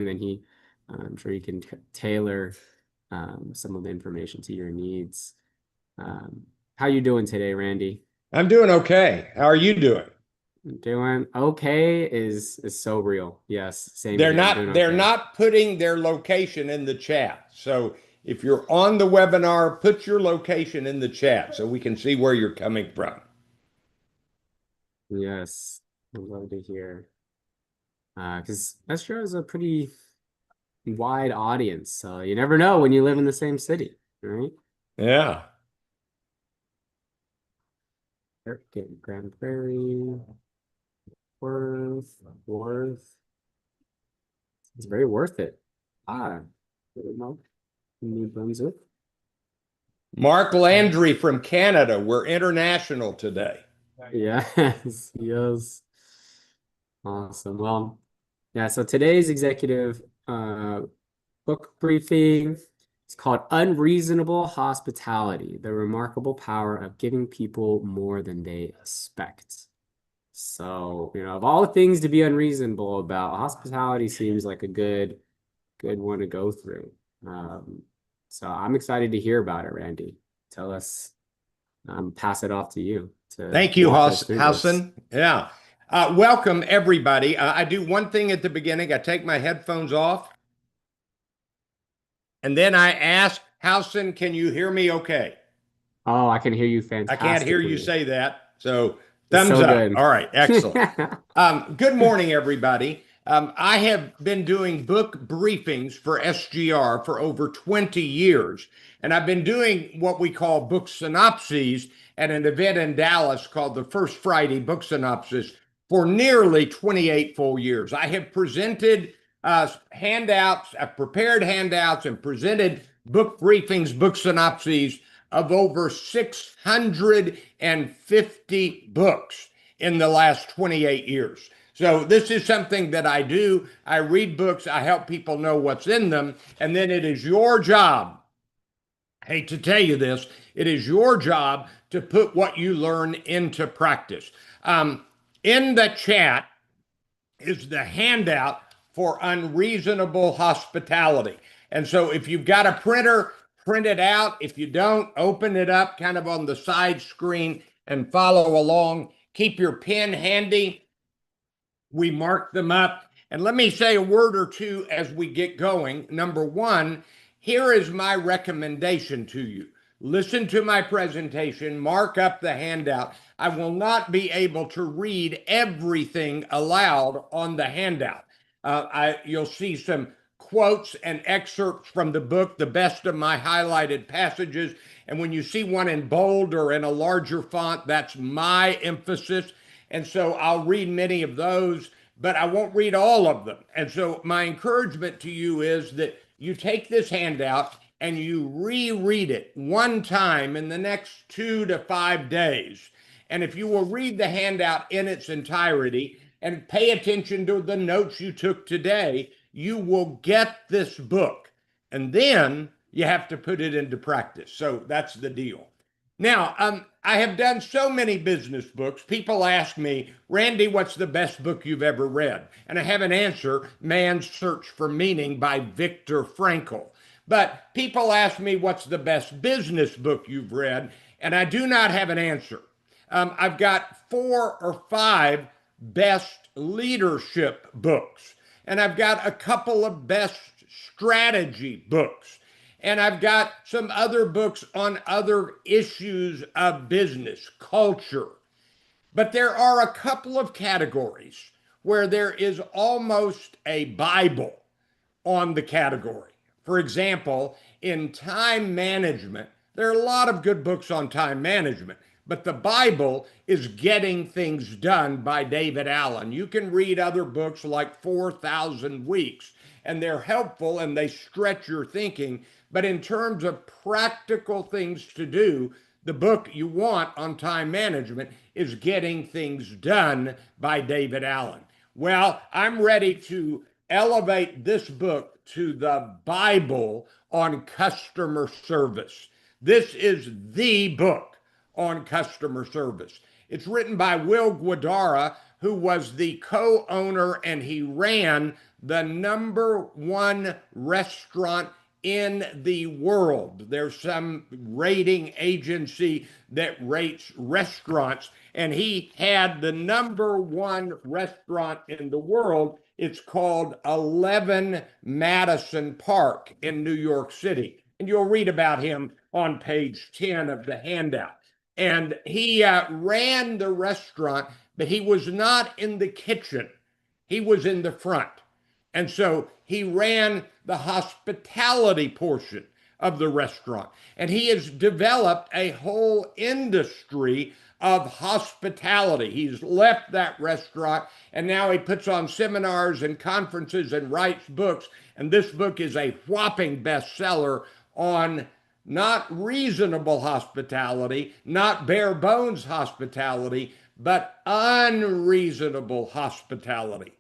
and then I'm sure he can tailor some of the information to your needs. How you doing today, Randy? I'm doing okay. How are you doing? Doing okay is so real. Yes, same They're here. I'm doing not they're okay. not putting their location in the chat. So if you're on the webinar, put your location in the chat so we can see where you're coming from. Yes, I'd love to hear. Because Metro is a pretty wide audience, so you never know when you live in the same city, right? Yeah. Okay, Grand Prairie, Worth. It's very worth it. New Brunswick. Mark Landry from Canada. We're international today. Yes, yes. Awesome. Well, yeah, so today's executive book briefing is called Unreasonable Hospitality, the Remarkable Power of Giving People More Than They Expect. So, of all the things to be unreasonable about, hospitality seems like a good one to go through. Um, so I'm excited to hear about it, Randy. Tell us, pass it off to you to Thank you, walk us through this. Housen. Yeah. Welcome, everybody. I do one thing at the beginning. I take my headphones off, and then I ask, Housen, can you hear me okay? Oh, I can hear you I can't hear you fantastically. say that. So It's thumbs so up. good. All right, excellent. Good morning, everybody. I have been doing book briefings for SGR for over 20 years, and I've been doing what we call book synopses at an event in Dallas called the First Friday Book Synopsis for nearly 28 full years. I have presented handouts, I've prepared handouts and presented book briefings, book synopses of over 650 books in the last 28 years. So this is something that I do. I read books, I help people know what's in them, and then it is your job. I hate to tell you this, it is your job to put what you learn into practice. In the chat is the handout for unreasonable hospitality. And so if you've got a printer, print it out. If you don't, open it up kind of on the side screen and follow along. Keep your pen handy. We mark them up. And let me say a word or two as we get going. Number one, here is my recommendation to you. Listen to my presentation, mark up the handout. I will not be able to read everything aloud on the handout. You'll see some quotes and excerpts from the book, the best of my highlighted passages. And when you see one in bold or in a larger font, that's my emphasis. And so I'll read many of those, but I won't read all of them. And so my encouragement to you is that you take this handout and you reread it one time in the next 2 to 5 days. And if you will read the handout in its entirety and pay attention to the notes you took today, you will get this book. And then you have to put it into practice. So that's the deal. Now, I have done so many business books. People ask me, Randy, what's the best book you've ever read? And I have an answer, Man's Search for Meaning by Viktor Frankl. But people ask me, what's the best business book you've read? And I do not have an answer. I've got 4 or 5 best leadership books, and I've got a couple of best strategy books. And I've got some other books on other issues of business, culture. But there are a couple of categories where there is almost a Bible on the category. For example, in time management, there are a lot of good books on time management, but the Bible is Getting Things Done by David Allen. You can read other books like 4,000 Weeks, and they're helpful and they stretch your thinking. But in terms of practical things to do, the book you want on time management is Getting Things Done by David Allen. Well, I'm ready to elevate this book to the Bible on customer service. This is the book on customer service. It's written by Will Guidara, who was the co-owner and he ran the #1 restaurant in the world. There's some rating agency that rates restaurants, and he had the #1 restaurant in the world. It's called 11 Madison Park in New York City. And you'll read about him on page 10 of the handout. And he ran the restaurant, but he was not in the kitchen. He was in the front. And so he ran the hospitality portion of the restaurant. And he has developed a whole industry of hospitality. He's left that restaurant and now he puts on seminars and conferences and writes books. And this book is a whopping bestseller on not reasonable hospitality, not bare bones hospitality, but unreasonable hospitality.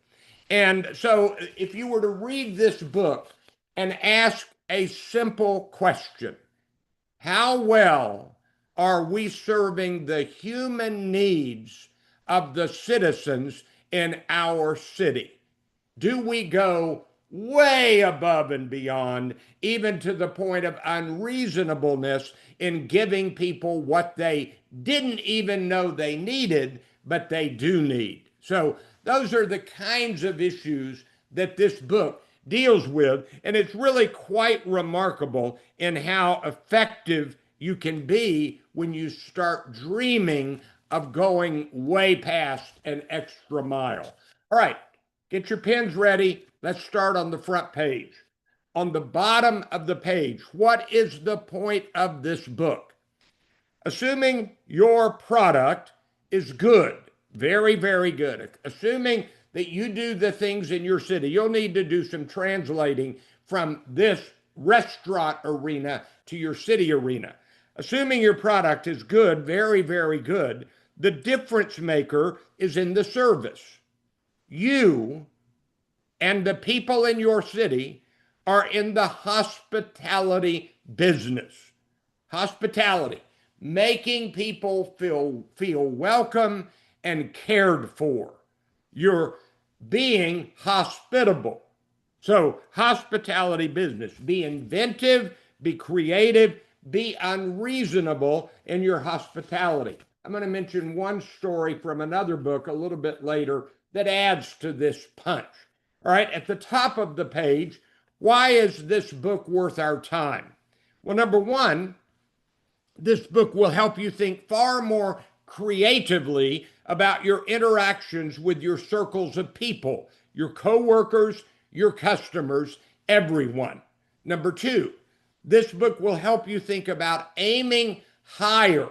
And so if you were to read this book and ask a simple question, how well are we serving the human needs of the citizens in our city? Do we go way above and beyond, even to the point of unreasonableness in giving people what they didn't even know they needed, but they do need? So those are the kinds of issues that this book deals with, and it's really quite remarkable in how effective you can be when you start dreaming of going way past an extra mile. All right, get your pens ready. Let's start on the front page. On the bottom of the page, what is the point of this book? Assuming your product is good, very, very good. Assuming that you do the things in your city, you'll need to do some translating from this restaurant arena to your city arena. Assuming your product is good, very, very good, the difference maker is in the service. You and the people in your city are in the hospitality business. Hospitality, making people feel welcome and cared for. You're being hospitable. So, hospitality business. Be inventive, be creative, be unreasonable in your hospitality. I'm going to mention one story from another book a little bit later that adds to this punch. All right, at the top of the page, why is this book worth our time? Well, number one, this book will help you think far more creatively about your interactions with your circles of people, your coworkers, your customers, everyone. Number two, this book will help you think about aiming higher.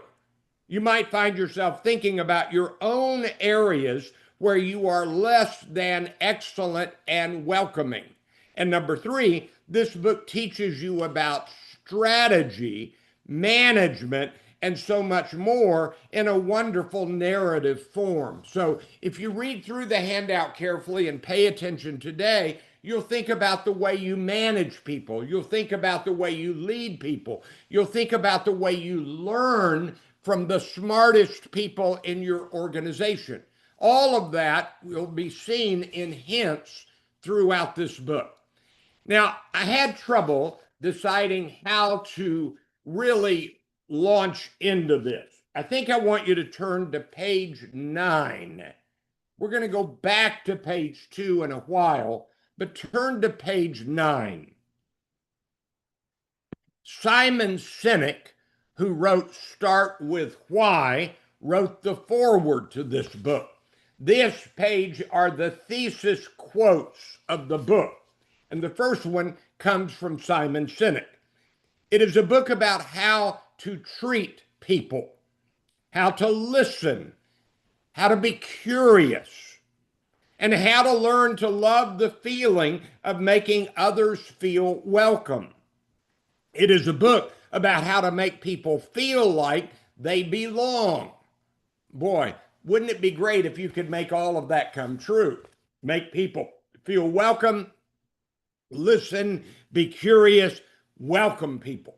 You might find yourself thinking about your own areas where you are less than excellent and welcoming. And number three, this book teaches you about strategy, management, and so much more in a wonderful narrative form. So if you read through the handout carefully and pay attention today, you'll think about the way you manage people. You'll think about the way you lead people. You'll think about the way you learn from the smartest people in your organization. All of that will be seen in hints throughout this book. Now, I had trouble deciding how to really launch into this. I think I want you to turn to page 9. We're going to go back to page 2 in a while, but turn to page 9. Simon Sinek, who wrote Start With Why, wrote the foreword to this book. This page are the thesis quotes of the book, and the first one comes from Simon Sinek. It is a book about how to treat people, how to listen, how to be curious, and how to learn to love the feeling of making others feel welcome. It is a book about how to make people feel like they belong. Boy, wouldn't it be great if you could make all of that come true? Make people feel welcome, listen, be curious, welcome people.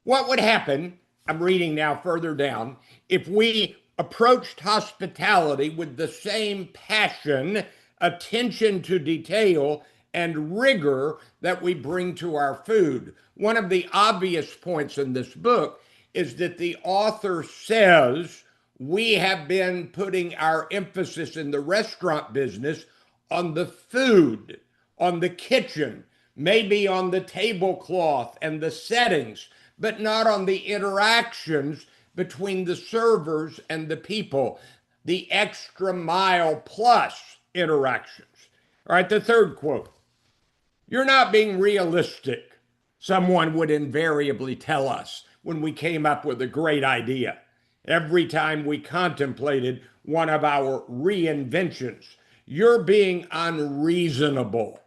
What would happen, I'm reading now further down, if we approached hospitality with the same passion attention to detail, and rigor that we bring to our food. One of the obvious points in this book is that the author says we have been putting our emphasis in the restaurant business on the food, on the kitchen, maybe on the tablecloth and the settings, but not on the interactions between the servers and the people, the extra mile plus interactions. All right, the third quote. You're not being realistic, someone would invariably tell us when we came up with a great idea. Every time we contemplated one of our reinventions, you're being unreasonable.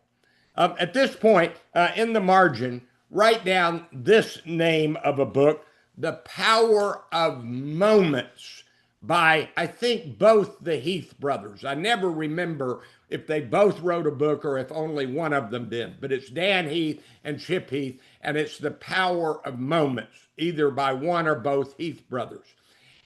At this point, in the margin, write down this name of a book, The Power of Moments, by, I think, both the Heath brothers. I never remember if they both wrote a book or if only one of them did, but it's Dan Heath and Chip Heath, and it's The Power of Moments, either by one or both Heath brothers.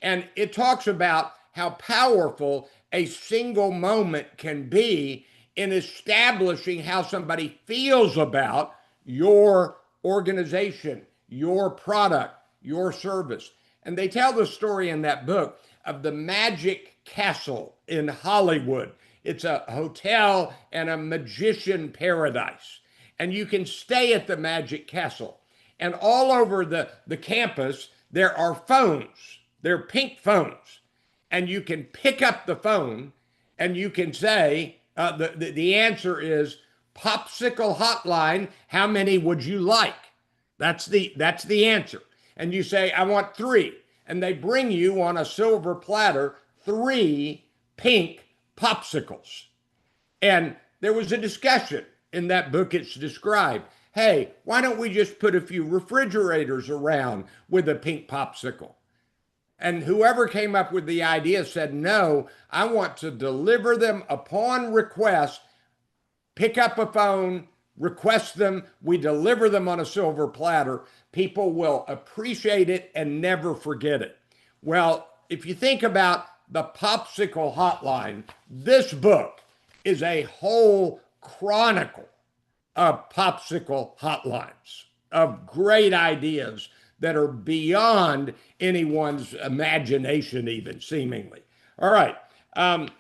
And it talks about how powerful a single moment can be in establishing how somebody feels about your organization, your product, your service. And they tell the story in that book of the Magic Castle in Hollywood. It's a hotel and a magician paradise. And you can stay at the Magic Castle. And all over the campus, there are phones. They're pink phones. And you can pick up the phone and you can say, the answer is popsicle hotline, how many would you like? That's the answer. And you say, I want 3. And they bring you on a silver platter 3 pink popsicles. And there was a discussion in that book, it's described. Hey, why don't we just put a few refrigerators around with a pink popsicle? And whoever came up with the idea said, no, I want to deliver them upon request. Pick up a phone, request them, we deliver them on a silver platter. People will appreciate it and never forget it. Well, if you think about the popsicle hotline, this book is a whole chronicle of popsicle hotlines, of great ideas that are beyond anyone's imagination, even seemingly. All right,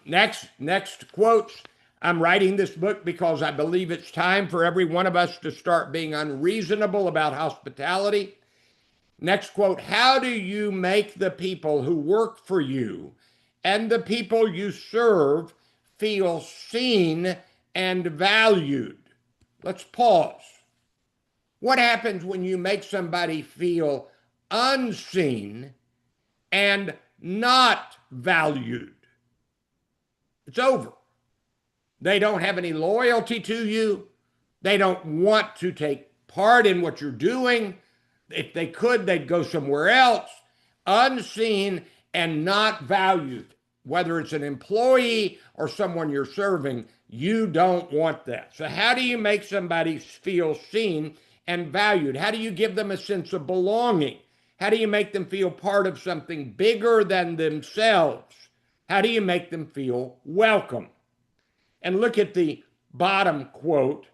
next quotes. I'm writing this book because I believe it's time for every one of us to start being unreasonable about hospitality. Next quote, how do you make the people who work for you and the people you serve feel seen and valued? Let's pause. What happens when you make somebody feel unseen and not valued? It's over. They don't have any loyalty to you. They don't want to take part in what you're doing. If they could, they'd go somewhere else. Unseen and not valued. Whether it's an employee or someone you're serving, you don't want that. So how do you make somebody feel seen and valued? How do you give them a sense of belonging? How do you make them feel part of something bigger than themselves? How do you make them feel welcome? And look at the bottom quote.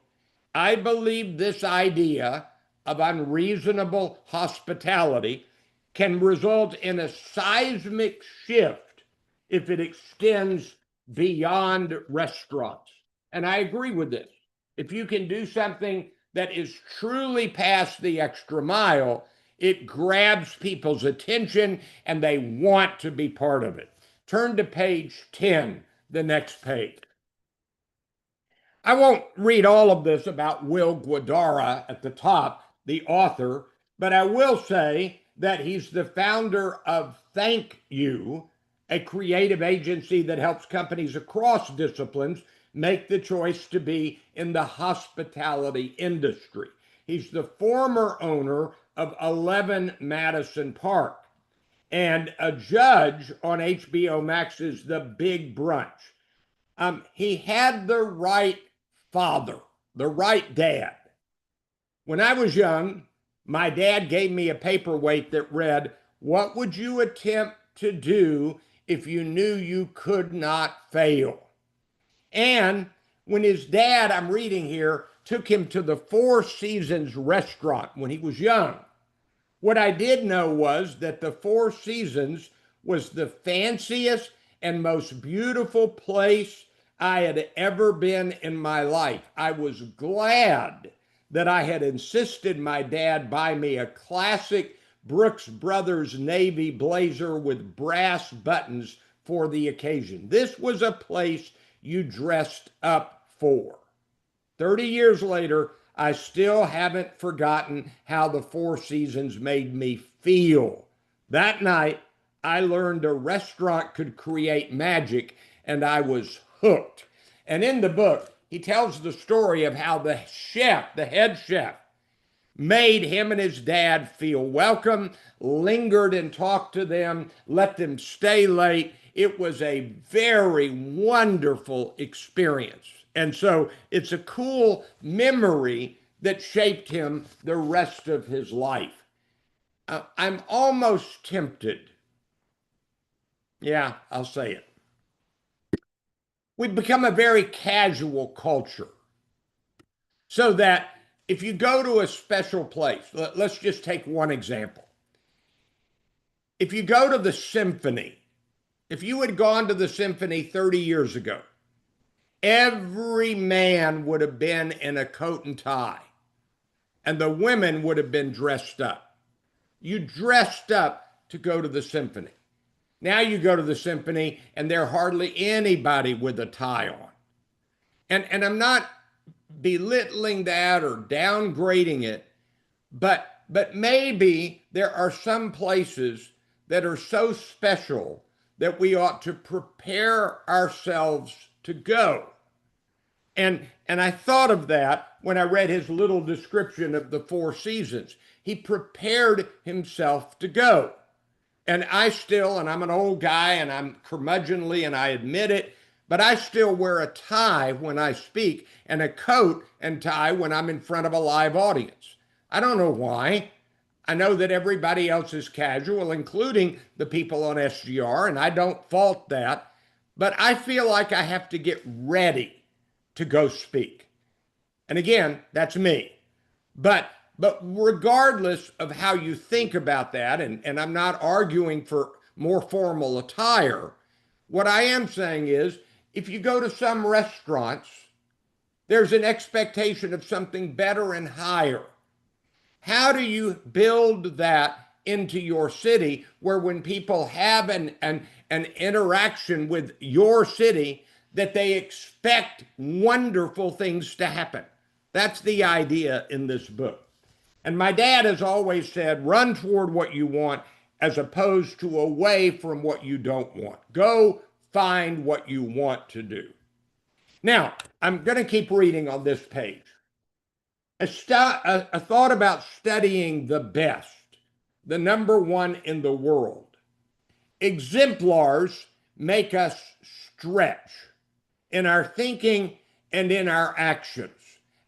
I believe this idea of unreasonable hospitality can result in a seismic shift if it extends beyond restaurants. And I agree with this. If you can do something that is truly past the extra mile, it grabs people's attention and they want to be part of it. Turn to page 10, the next page. I won't read all of this about Will Guidara at the top, the author, but I will say that he's the founder of Thank You, a creative agency that helps companies across disciplines make the choice to be in the hospitality industry. He's the former owner of 11 Madison Park and a judge on HBO Max's The Big Brunch. He had the right father, the right dad. When I was young, my dad gave me a paperweight that read, what would you attempt to do if you knew you could not fail? And when his dad, I'm reading here, took him to the Four Seasons restaurant when he was young. What I did know was that the Four Seasons was the fanciest and most beautiful place I had ever been in my life. I was glad that I had insisted my dad buy me a classic Brooks Brothers Navy blazer with brass buttons for the occasion. This was a place you dressed up for. 30 years later, I still haven't forgotten how the Four Seasons made me feel. That night, I learned a restaurant could create magic, and I was hooked. And in the book, he tells the story of how the chef, the head chef, made him and his dad feel welcome, lingered and talked to them, let them stay late. It was a very wonderful experience. And so it's a cool memory that shaped him the rest of his life. I'm almost tempted. Yeah, I'll say it. We've become a very casual culture. So that if you go to a special place, let's just take one example. If you go to the symphony, if you had gone to the symphony 30 years ago, every man would have been in a coat and tie, and the women would have been dressed up. You dressed up to go to the symphony. Now you go to the symphony, and there's hardly anybody with a tie on. And I'm not belittling that or downgrading it, but maybe there are some places that are so special that we ought to prepare ourselves to go. And I thought of that when I read his little description of the Four Seasons. He prepared himself to go. And I'm an old guy and I'm curmudgeonly and I admit it, but I still wear a tie when I speak and a coat and tie when I'm in front of a live audience. I don't know why. I know that everybody else is casual, including the people on SGR, and I don't fault that, but I feel like I have to get ready to go speak. And again, that's me. But regardless of how you think about that, and I'm not arguing for more formal attire, what I am saying is if you go to some restaurants, there's an expectation of something better and higher. How do you build that into your city where when people have an interaction with your city, that they expect wonderful things to happen? That's the idea in this book. And my dad has always said, run toward what you want as opposed to away from what you don't want. Go find what you want to do. Now, I'm going to keep reading on this page. A thought about studying the best, the number one in the world. Exemplars make us stretch in our thinking and in our actions.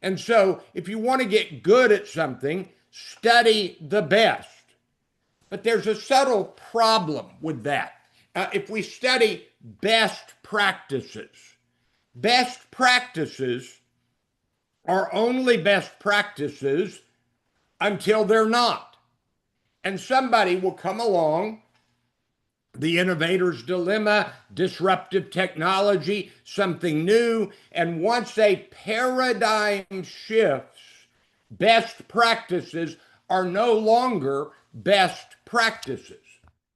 And so if you want to get good at something, study the best. But there's a subtle problem with that. If we study best practices are only best practices until they're not. And somebody will come along, the innovator's dilemma, disruptive technology, something new, and once a paradigm shifts, best practices are no longer best practices.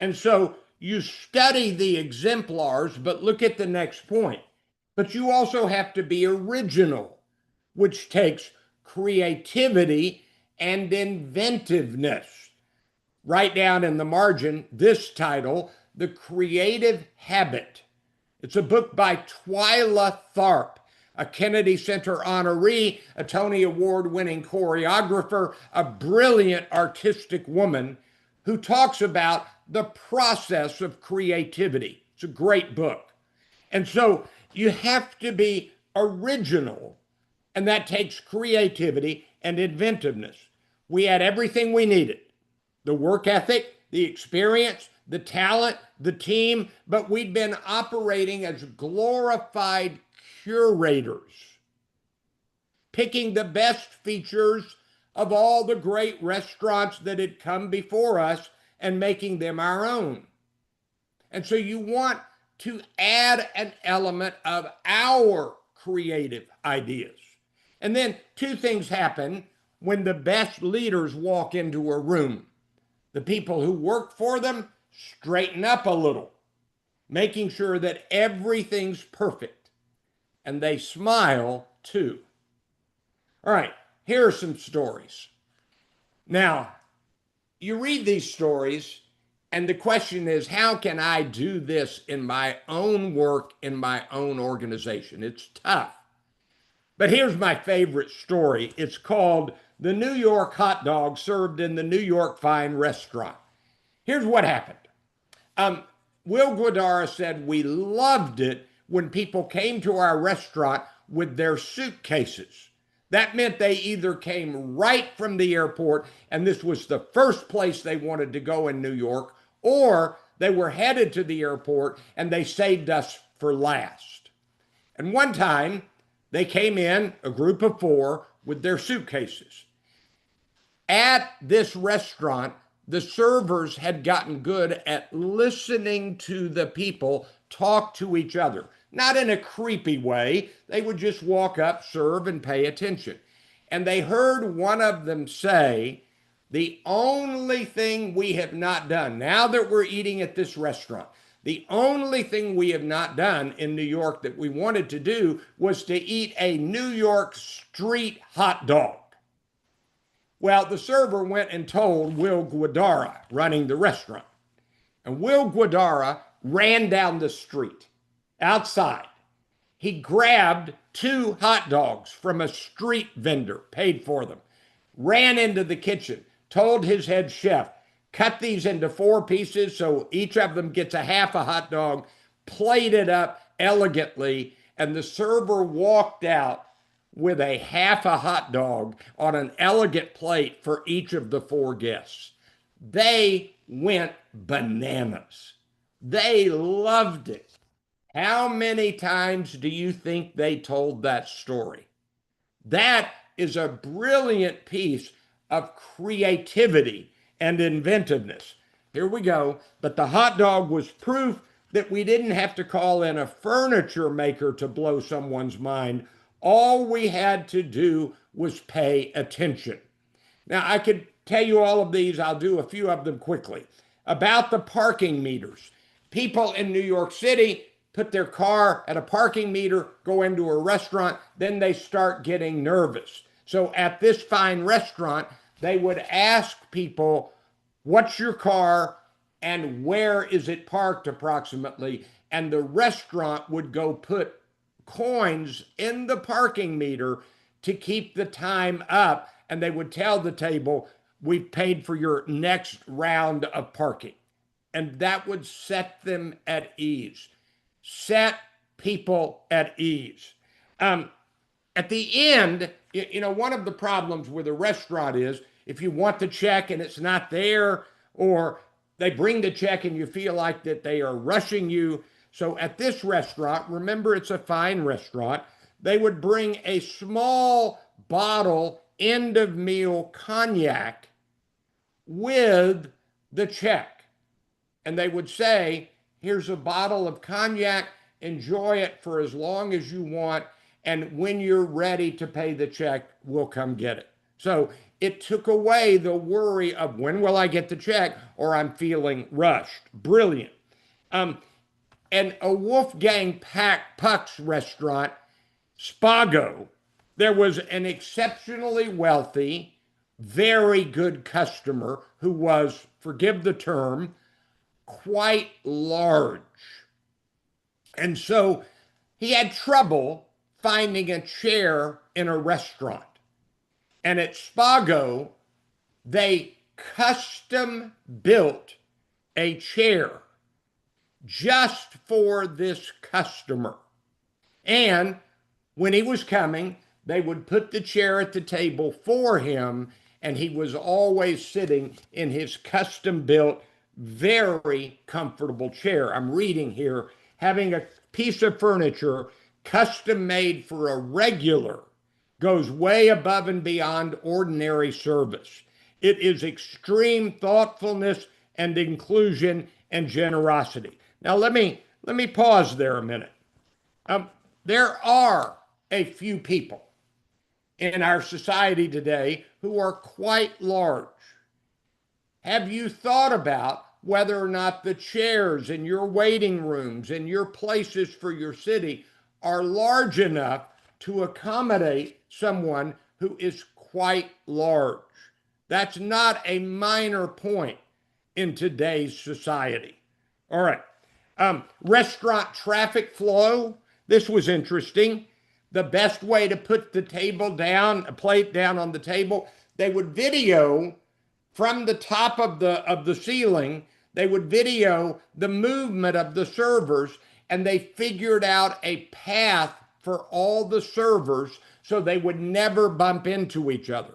And so you study the exemplars, but look at the next point. But you also have to be original, which takes creativity and inventiveness. Write down in the margin this title, The Creative Habit. It's a book by Twyla Tharp, a Kennedy Center honoree, a Tony Award-winning choreographer, a brilliant artistic woman who talks about the process of creativity. It's a great book. And so you have to be original, and that takes creativity and inventiveness. We had everything we needed: the work ethic, the experience, the talent, the team, but we'd been operating as glorified curators, picking the best features of all the great restaurants that had come before us and making them our own. And so you want to add an element of our creative ideas. And then two things happen when the best leaders walk into a room. The people who work for them straighten up a little, making sure that everything's perfect. And they smile too. All right, here are some stories. Now, you read these stories, and the question is, how can I do this in my own work, in my own organization? It's tough. But here's my favorite story. It's called The New York Hot Dog Served in the New York Fine Restaurant. Here's what happened. Will Guidara said we loved it when people came to our restaurant with their suitcases. That meant they either came right from the airport, and this was the first place they wanted to go in New York, or they were headed to the airport and they saved us for last. And one time, they came in, a group of 4, with their suitcases. At this restaurant, the servers had gotten good at listening to the people talk to each other. Not in a creepy way. They would just walk up, serve, and pay attention. And they heard one of them say, the only thing we have not done, now that we're eating at this restaurant, the only thing we have not done in New York that we wanted to do was to eat a New York street hot dog. Well, the server went and told Will Guidara, running the restaurant. And Will Guidara ran down the street outside. He grabbed 2 hot dogs from a street vendor, paid for them, ran into the kitchen, told his head chef, cut these into 4 pieces so each of them gets a half a hot dog, plated up elegantly, and the server walked out with a half a hot dog on an elegant plate for each of the 4 guests. They went bananas. They loved it. How many times do you think they told that story? That is a brilliant piece of creativity and inventiveness. Here we go. But the hot dog was proof that we didn't have to call in a furniture maker to blow someone's mind. All we had to do was pay attention. Now, I could tell you all of these. I'll do a few of them quickly. About the parking meters. People in New York City put their car at a parking meter, go into a restaurant, then they start getting nervous. So at this fine restaurant, they would ask people, what's your car and where is it parked approximately? And the restaurant would go put coins in the parking meter to keep the time up. And they would tell the table, we've paid for your next round of parking. And that would set them at ease. Set people at ease. At the end, one of the problems with a restaurant is if you want the check and it's not there, or they bring the check and you feel like that they are rushing you. So at this restaurant, remember it's a fine restaurant, they would bring a small bottle end of meal cognac with the check. And they would say, here's a bottle of cognac, enjoy it for as long as you want, and when you're ready to pay the check, we'll come get it. So it took away the worry of when will I get the check or I'm feeling rushed. Brilliant. And a Wolfgang Puck's restaurant, Spago, there was an exceptionally wealthy, very good customer who was, forgive the term, quite large. And so he had trouble finding a chair in a restaurant. And at Spago, they custom built a chair just for this customer. And when he was coming, they would put the chair at the table for him, and he was always sitting in his custom built, very comfortable chair. I'm reading here, having a piece of furniture custom made for a regular, goes way above and beyond ordinary service. It is extreme thoughtfulness and inclusion and generosity. Now let me pause there a minute. There are a few people in our society today who are quite large. Have you thought about whether or not the chairs in your waiting rooms and your places for your city are large enough to accommodate someone who is quite large? That's not a minor point in today's society. All right. Restaurant traffic flow. This was interesting. The best way to put the table down, a plate down on the table, they would video from the top of the ceiling. They would video the movement of the servers, and they figured out a path for all the servers so they would never bump into each other.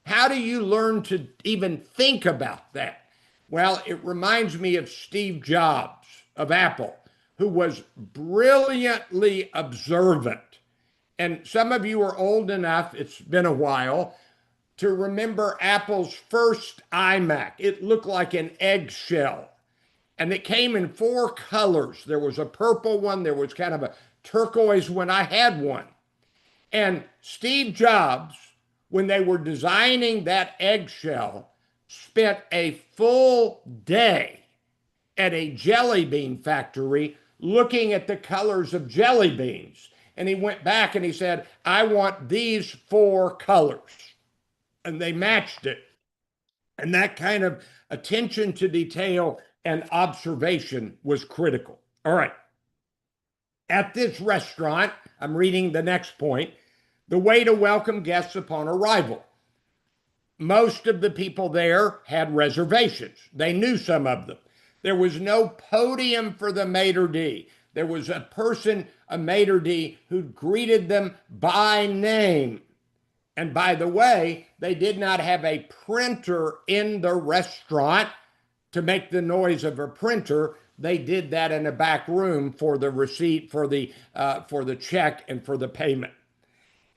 How do you learn to even think about that? Well, it reminds me of Steve Jobs of Apple, who was brilliantly observant. And some of you are old enough, it's been a while, to remember Apple's first iMac. It looked like an eggshell. And it came in 4 colors. There was a purple one, there was kind of a turquoise one. I had one. And Steve Jobs, when they were designing that eggshell, spent a full day at a jelly bean factory looking at the colors of jelly beans. And he went back and he said, I want these 4 colors. And they matched it. And that kind of attention to detail and observation was critical. All right. At this restaurant, I'm reading the next point, the way to welcome guests upon arrival. Most of the people there had reservations. They knew some of them. There was no podium for the maitre d'. There was a person, a maitre d', who greeted them by name. And by the way, they did not have a printer in the restaurant to make the noise of a printer. They did that in a back room for the receipt, for the check, and for the payment.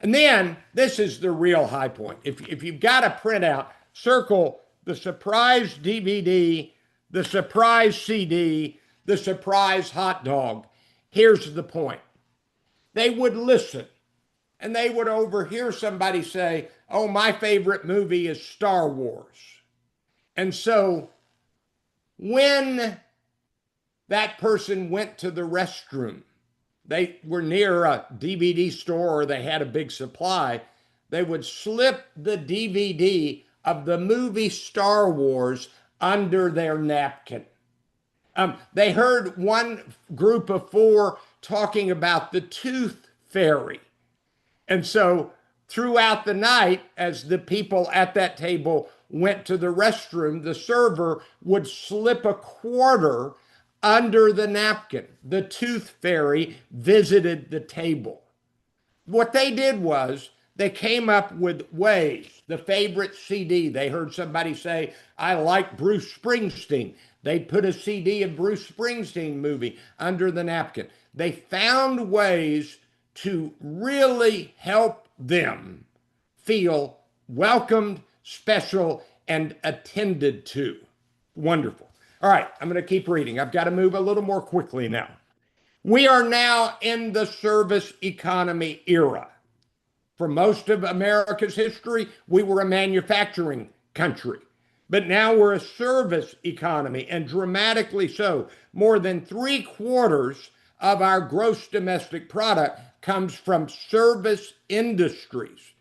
And then this is the real high point. If you've got a printout, circle the surprise DVD, the surprise CD, the surprise hot dog. Here's the point. They would listen and they would overhear somebody say, oh, my favorite movie is Star Wars. And so when that person went to the restroom, they were near a DVD store or they had a big supply, they would slip the DVD of the movie Star Wars under their napkin. They heard one group of 4 talking about the tooth fairy. And so throughout the night, as the people at that table went to the restroom, the server would slip a quarter under the napkin. The tooth fairy visited the table. What they did was they came up with ways. The favorite CD, they heard somebody say, I like Bruce Springsteen. They'd put a CD of Bruce Springsteen movie under the napkin. They found ways to really help them feel welcomed, special, and attended to. Wonderful. All right, I'm going to keep reading. I've got to move a little more quickly now. We are now in the service economy era. For most of America's history, we were a manufacturing country. But now we're a service economy, and dramatically so. More than 3/4 of our gross domestic product comes from service industries.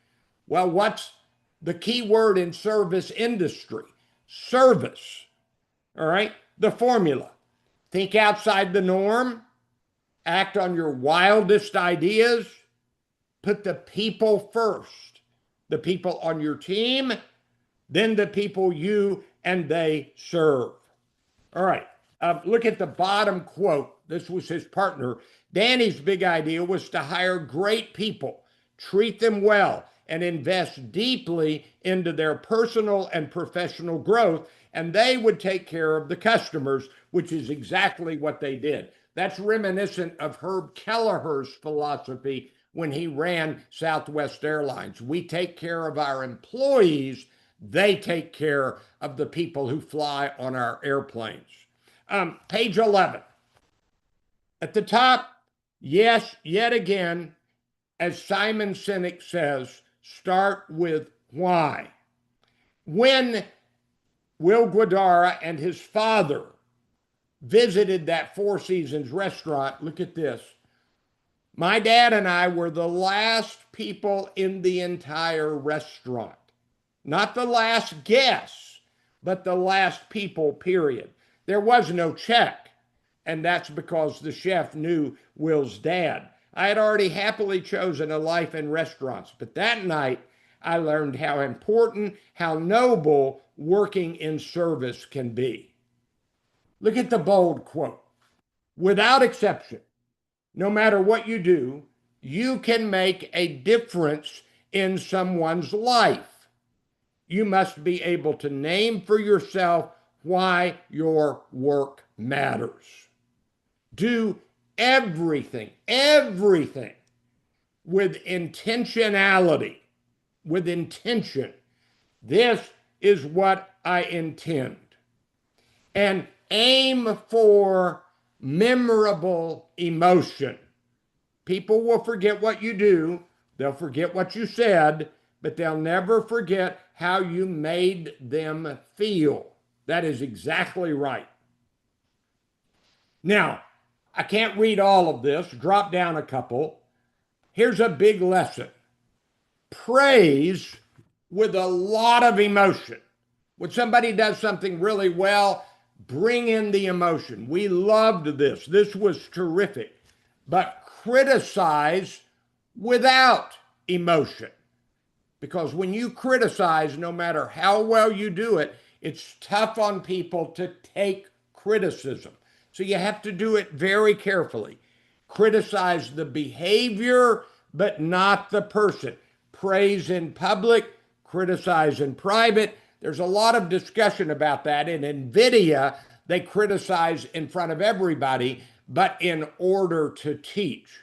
Well, what's the key word in service industry? Service. All right? The formula. Think outside the norm. Act on your wildest ideas. Put the people first. The people on your team, then the people you and they serve. All right. Look at the bottom quote. This was his partner. Danny's big idea was to hire great people, treat them well, and invest deeply into their personal and professional growth, and they would take care of the customers, which is exactly what they did. That's reminiscent of Herb Kelleher's philosophy when he ran Southwest Airlines. We take care of our employees, they take care of the people who fly on our airplanes. Page 11. At the top, yes, yet again, as Simon Sinek says, start with why. When Will Guidara and his father visited that Four Seasons restaurant, look at this. My dad and I were the last people in the entire restaurant. Not the last guests, but the last people, period. There was no check, and that's because the chef knew Will's dad. I had already happily chosen a life in restaurants, but that night I learned how important, how noble working in service can be. Look at the bold quote. Without exception, no matter what you do, you can make a difference in someone's life. You must be able to name for yourself why your work matters. Do everything with intentionality, with intention. This is what I intend. And aim for memorable emotion. People will forget what you do, they'll forget what you said, but they'll never forget how you made them feel. That is exactly right. Now, I can't read all of this, drop down a couple. Here's a big lesson. Praise with a lot of emotion. When somebody does something really well, bring in the emotion. We loved this. This was terrific. But criticize without emotion. Because when you criticize, no matter how well you do it, it's tough on people to take criticism. So you have to do it very carefully. Criticize the behavior, but not the person. Praise in public, criticize in private. There's a lot of discussion about that. In NVIDIA, they criticize in front of everybody, but in order to teach.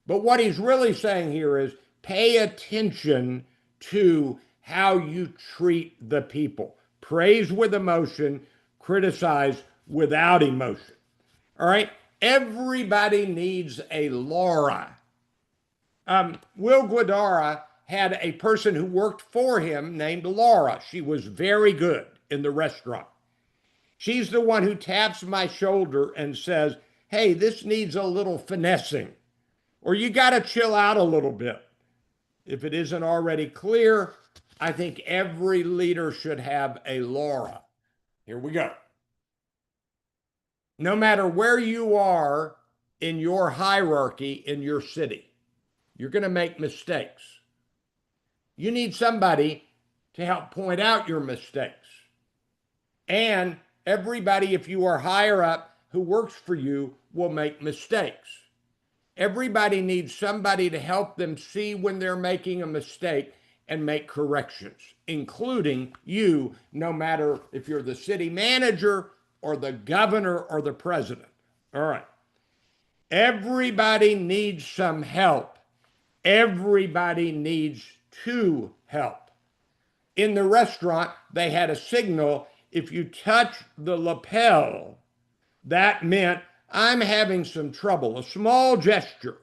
But what he's really saying here is pay attention to how you treat the people. Praise with emotion, criticize without emotion. All right? Everybody needs a Laura. Will Guidara had a person who worked for him named Laura. She was very good in the restaurant. She's the one who taps my shoulder and says, hey, this needs a little finessing, or you got to chill out a little bit. If it isn't already clear, I think every leader should have a Laura. Here we go. No matter where you are in your hierarchy in your city, you're going to make mistakes. You need somebody to help point out your mistakes. And everybody, if you are higher up who works for you, will make mistakes. Everybody needs somebody to help them see when they're making a mistake and make corrections, including you, no matter if you're the city manager or the governor or the president. All right. Everybody needs some help. Everybody needs to help. In the restaurant, they had a signal. If you touch the lapel, that meant I'm having some trouble, a small gesture,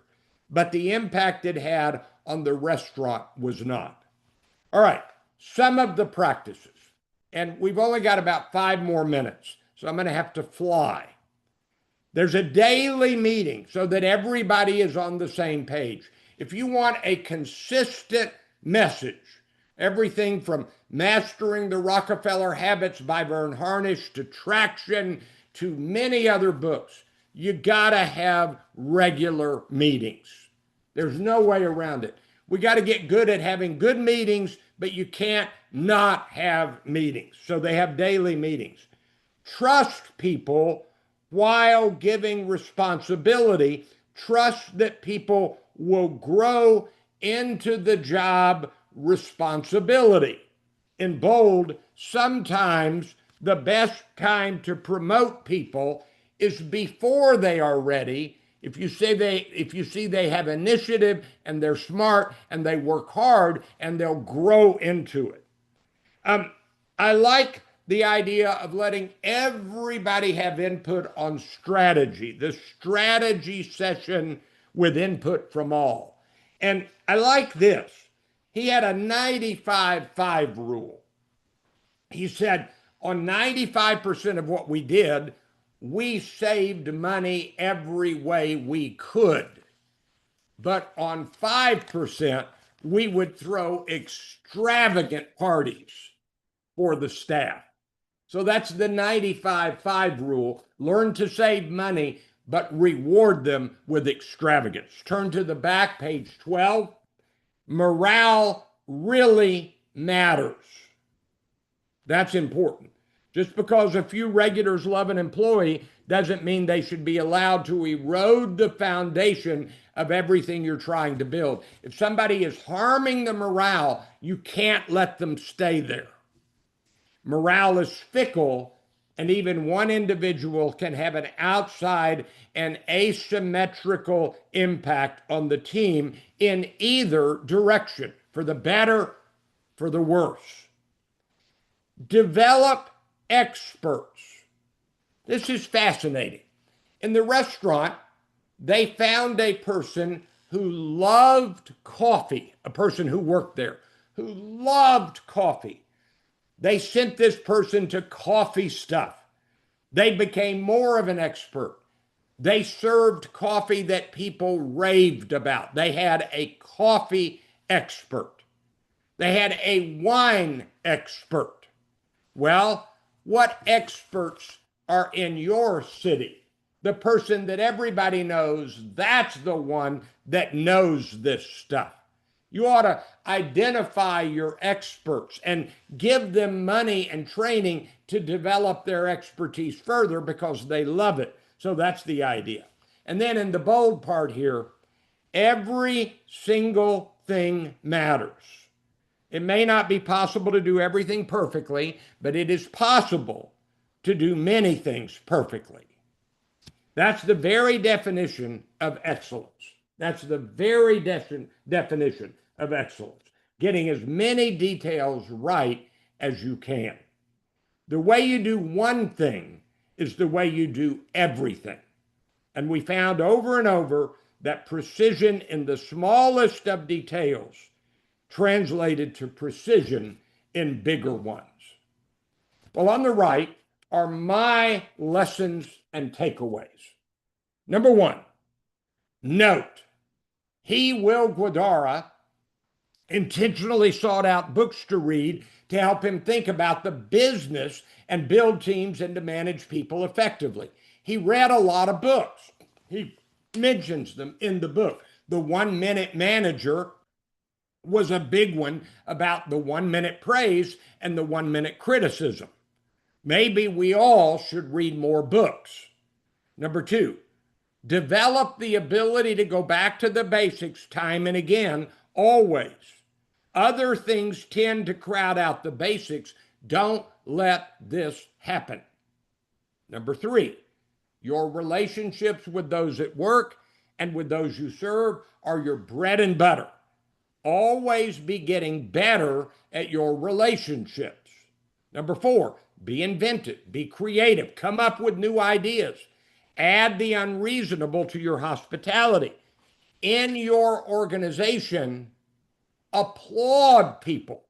but the impact it had on the restaurant was not. All right, some of the practices, and we've only got about 5 more minutes, so I'm going to have to fly. There's a daily meeting so that everybody is on the same page. If you want a consistent message, everything from Mastering the Rockefeller Habits by Vern Harnish to Traction to many other books, you gotta have regular meetings. There's no way around it. We got to get good at having good meetings, but you can't not have meetings. So they have daily meetings. Trust people while giving responsibility. Trust that people will grow into the job responsibility. In bold, sometimes the best time to promote people is before they are ready. If you see they have initiative and they're smart and they work hard and they'll grow into it. I like the idea of letting everybody have input on strategy, the strategy session with input from all. And I like this. He had a 95-5 rule. He said on 95% of what we did, we saved money every way we could. But on 5%, we would throw extravagant parties for the staff. So that's the 95-5 rule. Learn to save money, but reward them with extravagance. Turn to the back, page 12. Morale really matters. That's important. Just because a few regulars love an employee doesn't mean they should be allowed to erode the foundation of everything you're trying to build. If somebody is harming the morale, you can't let them stay there. Morale is fickle, and even one individual can have an outside and asymmetrical impact on the team in either direction, for the better, for the worse. Develop experts. This is fascinating. In the restaurant, they found a person who loved coffee, a person who worked there, who loved coffee. They sent this person to coffee stuff. They became more of an expert. They served coffee that people raved about. They had a coffee expert. They had a wine expert. Well, what experts are in your city? The person that everybody knows, that's the one that knows this stuff. You ought to identify your experts and give them money and training to develop their expertise further because they love it. So that's the idea. And then in the bold part here, every single thing matters. It may not be possible to do everything perfectly, but it is possible to do many things perfectly. That's the very definition of excellence. That's the very definition of excellence. Getting as many details right as you can. The way you do one thing is the way you do everything. And we found over and over that precision in the smallest of details translated to precision in bigger ones. Well, on the right are my lessons and takeaways. Number one, note, Will Guidara intentionally sought out books to read to help him think about the business and build teams and to manage people effectively. He read a lot of books. He mentions them in the book. The 1 Minute Manager was a big one about the 1 minute praise and the 1 minute criticism. Maybe we all should read more books. Number two, develop the ability to go back to the basics time and again, always. Other things tend to crowd out the basics. Don't let this happen. Number three, your relationships with those at work and with those you serve are your bread and butter. Always be getting better at your relationships. Number four, be inventive, be creative, come up with new ideas. Add the unreasonable to your hospitality. In your organization, applaud people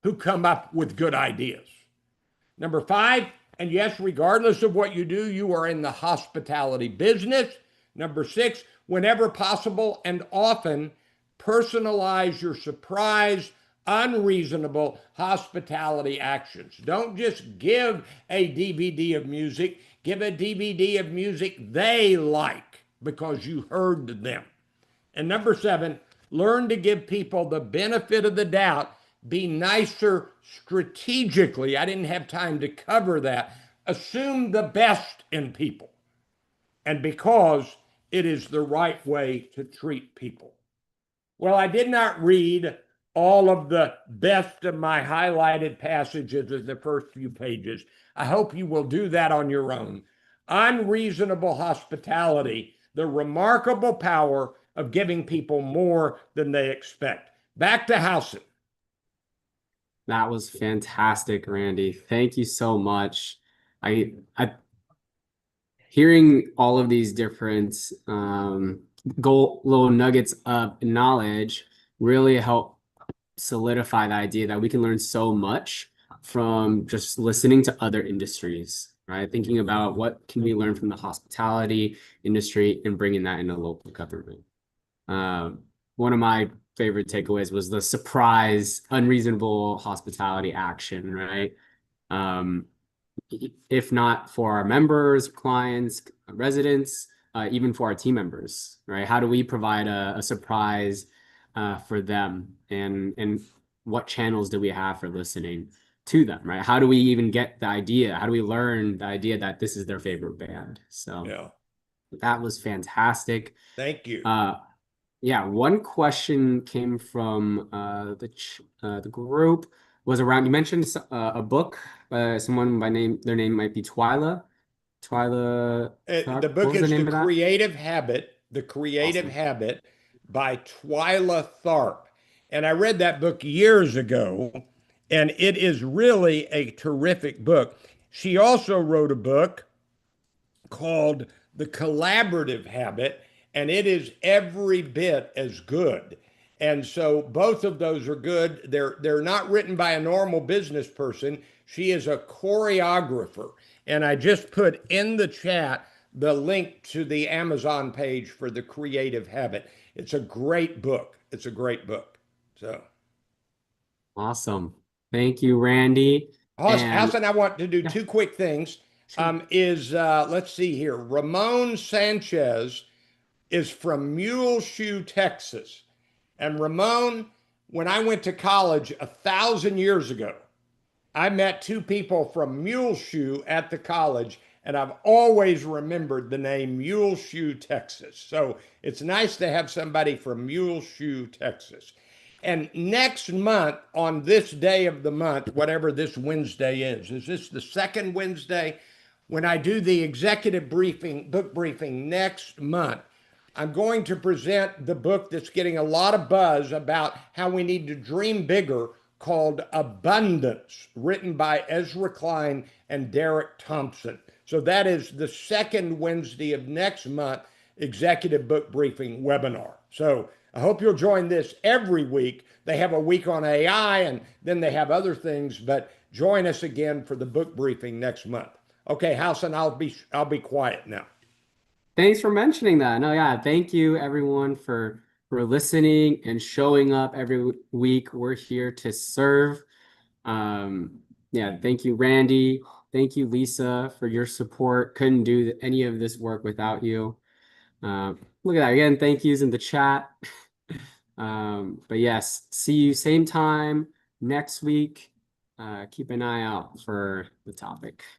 who come up with good ideas. Number five, and yes, regardless of what you do, you are in the hospitality business. Number six, whenever possible and often, personalize your surprise, unreasonable hospitality actions. Don't just give a DVD of music, give a DVD of music they like because you heard them. And number seven, learn to give people the benefit of the doubt. Be nicer strategically. I didn't have time to cover that. Assume the best in people. And because it is the right way to treat people. Well, I did not read all of the best of my highlighted passages in the first few pages. I hope you will do that on your own. Unreasonable Hospitality, the remarkable power of giving people more than they expect. Back to Howson. That was fantastic, Randy. Thank you so much. I hearing all of these different goal little nuggets of knowledge really help solidify the idea that we can learn so much from just listening to other industries, right? Thinking about what can we learn from the hospitality industry and bringing that into local government. One of my favorite takeaways was the surprise, unreasonable hospitality action, right? Um, if not for our members, clients, residents, even for our team members, right? How do we provide a surprise for them, and what channels do we have for listening to them, right? How do we even get the idea? How do we learn the idea that this is their favorite band? So Yeah. that was fantastic. Thank you. Yeah, one question came from the group was around, you mentioned a book, someone by name, their name might be Twyla. Twyla, The what book was the is name of that? The Creative Awesome. Habit by Twyla Tharp. And I read that book years ago, and it is really a terrific book. She also wrote a book called The Collaborative Habit, and it is every bit as good. And so both of those are good. They're not written by a normal business person. She is a choreographer. And I just put in the chat the link to the Amazon page for The Creative Habit. It's a great book. It's a great book. So, Awesome. Thank you, Randy. And Hassan, I want to do yeah, two quick things. sure. Let's see here. Ramon Sanchez is from Muleshoe, Texas. And Ramon, when I went to college 1,000 years ago, I met two people from Muleshoe at the college, and I've always remembered the name Muleshoe, Texas. So it's nice to have somebody from Muleshoe, Texas. And next month, on this day of the month, whatever this Wednesday is this the second Wednesday? When I do the executive briefing, book briefing next month, I'm going to present the book that's getting a lot of buzz about how we need to dream bigger, called Abundance, written by Ezra Klein and Derek Thompson. So that is the second Wednesday of next month, executive book briefing webinar. So I hope you'll join this every week. They have a week on AI, and then they have other things, but join us again for the book briefing next month. Okay, Howson, I'll be quiet now. Thanks for mentioning that. No, yeah, thank you everyone for listening and showing up every week. We're here to serve. Yeah, thank you, Randy. Thank you, Lisa, for your support. Couldn't do any of this work without you. Look at that. Again, thank yous in the chat. But yes, see you same time next week. Keep an eye out for the topic.